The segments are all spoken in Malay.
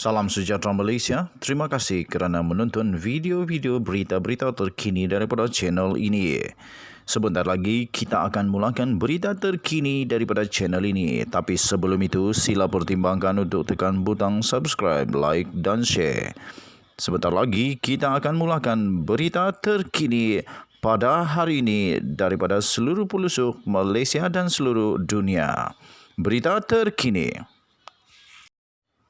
Salam sejahtera Malaysia. Terima kasih kerana menonton video-video berita-berita terkini daripada channel ini. Sebentar lagi kita akan mulakan berita terkini daripada channel ini. Tapi sebelum itu sila pertimbangkan untuk tekan butang subscribe, like dan share. Sebentar lagi kita akan mulakan berita terkini pada hari ini daripada seluruh pelosok Malaysia dan seluruh dunia. Berita terkini.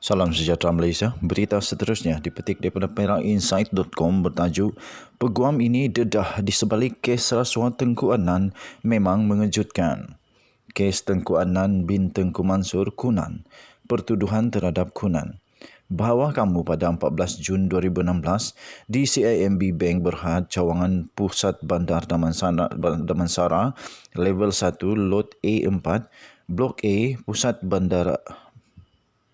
Salam sejahtera Malaysia. Berita seterusnya dipetik daripada perakinsight.com bertajuk Peguam ini dedah di sebalik kes rasuah Tengku Adnan memang mengejutkan. Kes Tengku Adnan bin Tengku Mansur Kunan. Pertuduhan terhadap Kunan. Bahawa kamu pada 14 Jun 2016 di CIMB Bank Berhad Cawangan Pusat Bandar Damansara Level 1 Lot A4 Blok A Pusat Bandar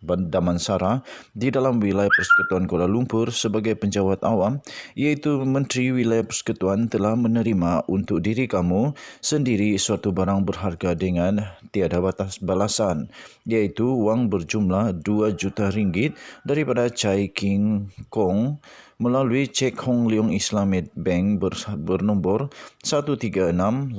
Damansara di dalam wilayah Persekutuan Kuala Lumpur sebagai penjawat awam, iaitu Menteri Wilayah Persekutuan telah menerima untuk diri kamu sendiri suatu barang berharga dengan tiada batas balasan, iaitu wang berjumlah 2 juta ringgit daripada Chai King Kong melalui cek Hong Leong Islamic Bank bernombor 136822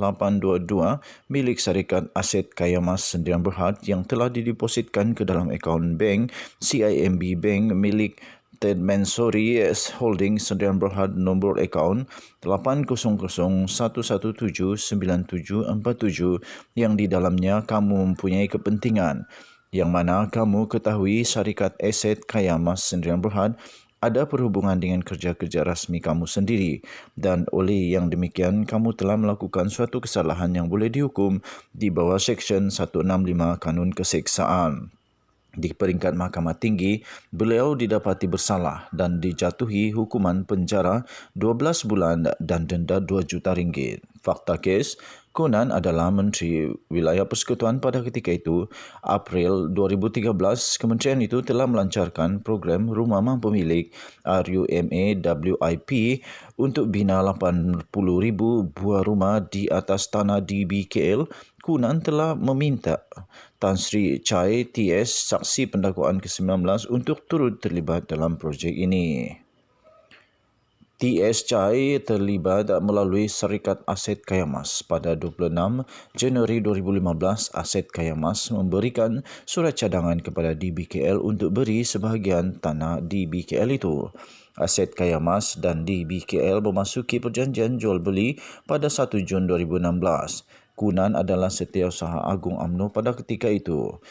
milik Syarikat Aset Kaya Mas Sdn Bhd yang telah didepositkan ke dalam akaun bank CIMB Bank milik Ted Mansori Holding Sdn Bhd nombor akaun 80011179747 yang di dalamnya kamu mempunyai kepentingan, yang mana kamu ketahui Syarikat Aset Kaya Mas Sdn Bhd ada perhubungan dengan kerja-kerja rasmi kamu sendiri, dan oleh yang demikian kamu telah melakukan suatu kesalahan yang boleh dihukum di bawah Seksyen 165 Kanun Keseksaan. Di peringkat Mahkamah Tinggi, beliau didapati bersalah dan dijatuhi hukuman penjara 12 bulan dan denda 2 juta ringgit. Fakta kes, Kunan adalah Menteri Wilayah Persekutuan pada ketika itu. April 2013, kementerian itu telah melancarkan program Rumah Mampu Milik RUMA-WIP untuk bina 80,000 buah rumah di atas tanah di BKL. Kunan telah meminta Tan Sri Chai TS, saksi pendakwaan ke-19 untuk turut terlibat dalam projek ini. TS Chai terlibat melalui Syarikat Aset Kaya Mas. Pada 26 Januari 2015, Aset Kaya Mas memberikan surat cadangan kepada DBKL untuk beri sebahagian tanah DBKL itu. Aset Kaya Mas dan DBKL memasuki perjanjian jual beli pada 1 Jun 2016. Kunan adalah Setiausaha Agung UMNO pada ketika itu.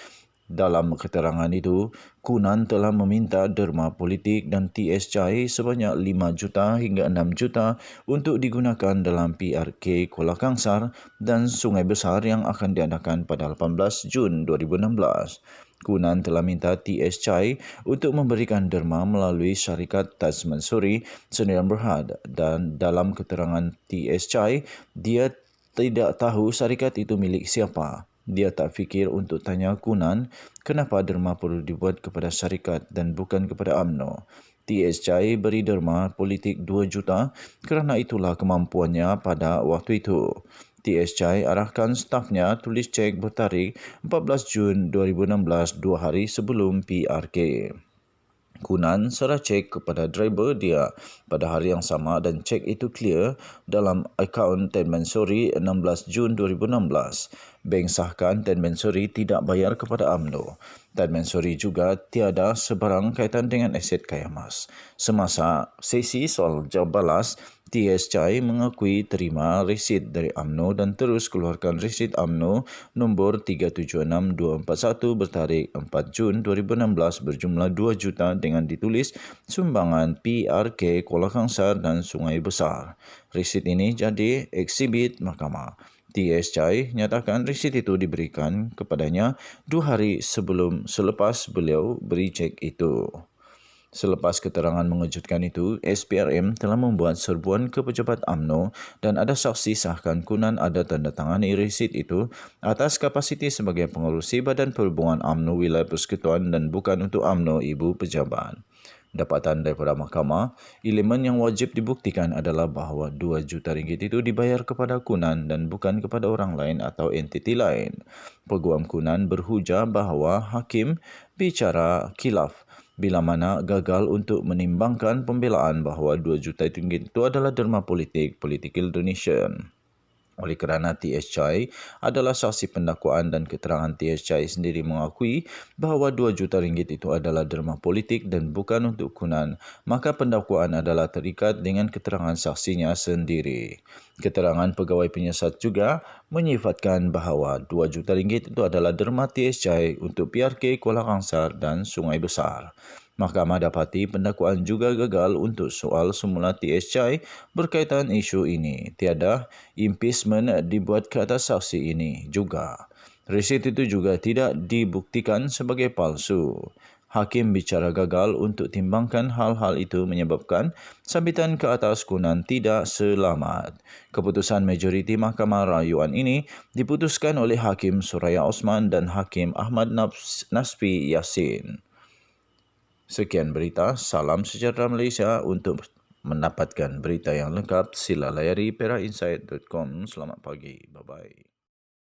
Dalam keterangan itu, Kunan telah meminta derma politik dan TS Chai sebanyak 5 juta hingga 6 juta untuk digunakan dalam PRK Kuala Kangsar dan Sungai Besar yang akan diadakan pada 18 Jun 2016. Kunan telah minta TS Chai untuk memberikan derma melalui Syarikat Taj Mansuri Sdn Bhd, dan dalam keterangan TS Chai, dia tidak tahu syarikat itu milik siapa. Dia tak fikir untuk tanya Kunan kenapa derma perlu dibuat kepada syarikat dan bukan kepada UMNO. TS Chai beri derma politik 2 juta kerana itulah kemampuannya pada waktu itu. TS Chai arahkan stafnya tulis cek bertarikh 14 Jun 2016, 2 hari sebelum PRK. Kunan serah cek kepada driver dia pada hari yang sama dan cek itu clear dalam akaun Ted Mansori 16 Jun 2016. Bank sahkan Ted Mansori tidak bayar kepada UMNO. Ted Mansori juga tiada sebarang kaitan dengan aset Kaya Mas. Semasa sesi soal jawab balas, TS Chai mengakui terima resit dari UMNO dan terus keluarkan resit UMNO nombor 376241 bertarikh 4 Jun 2016 berjumlah 2 juta dengan ditulis sumbangan PRK Kuala Kangsar dan Sungai Besar. Resit ini jadi eksibit mahkamah. TS Chai nyatakan resit itu diberikan kepadanya 2 hari selepas beliau beri cek itu. Selepas keterangan mengejutkan itu, SPRM telah membuat serbuan ke pejabat UMNO dan ada saksi sahkan Kunan ada tanda tangani resit itu atas kapasiti sebagai pengerusi Badan Perhubungan UMNO Wilayah Persekutuan dan bukan untuk UMNO Ibu Pejabat. Dapatan daripada mahkamah, elemen yang wajib dibuktikan adalah bahawa 2 juta ringgit itu dibayar kepada Kunan dan bukan kepada orang lain atau entiti lain. Peguam Kunan berhujah bahawa hakim bicara khilaf bila mana gagal untuk menimbangkan pembelaan bahawa 2 juta ringgit itu adalah derma politik, political donation. Oleh kerana T.S. Chai adalah saksi pendakwaan dan keterangan T.S. Chai sendiri mengakui bahawa 2 juta ringgit itu adalah derma politik dan bukan untuk kunan, maka pendakwaan adalah terikat dengan keterangan saksinya sendiri. Keterangan pegawai penyiasat juga menyifatkan bahawa 2 juta ringgit itu adalah derma T.S. Chai untuk PRK Kuala Kangsar dan Sungai Besar. Mahkamah dapati pendakwaan juga gagal untuk soal semula T.S. Chai berkaitan isu ini. Tiada impeachment dibuat ke atas saksi ini juga. Resit itu juga tidak dibuktikan sebagai palsu. Hakim bicara gagal untuk timbangkan hal-hal itu menyebabkan sambitan ke atas kunan tidak selamat. Keputusan majoriti Mahkamah Rayuan ini diputuskan oleh Hakim Suraya Osman dan Hakim Ahmad Nasfi Yassin. Sekian berita, salam sejahtera Malaysia. Untuk mendapatkan berita yang lengkap, sila layari perainsight.com. Selamat pagi, bye-bye.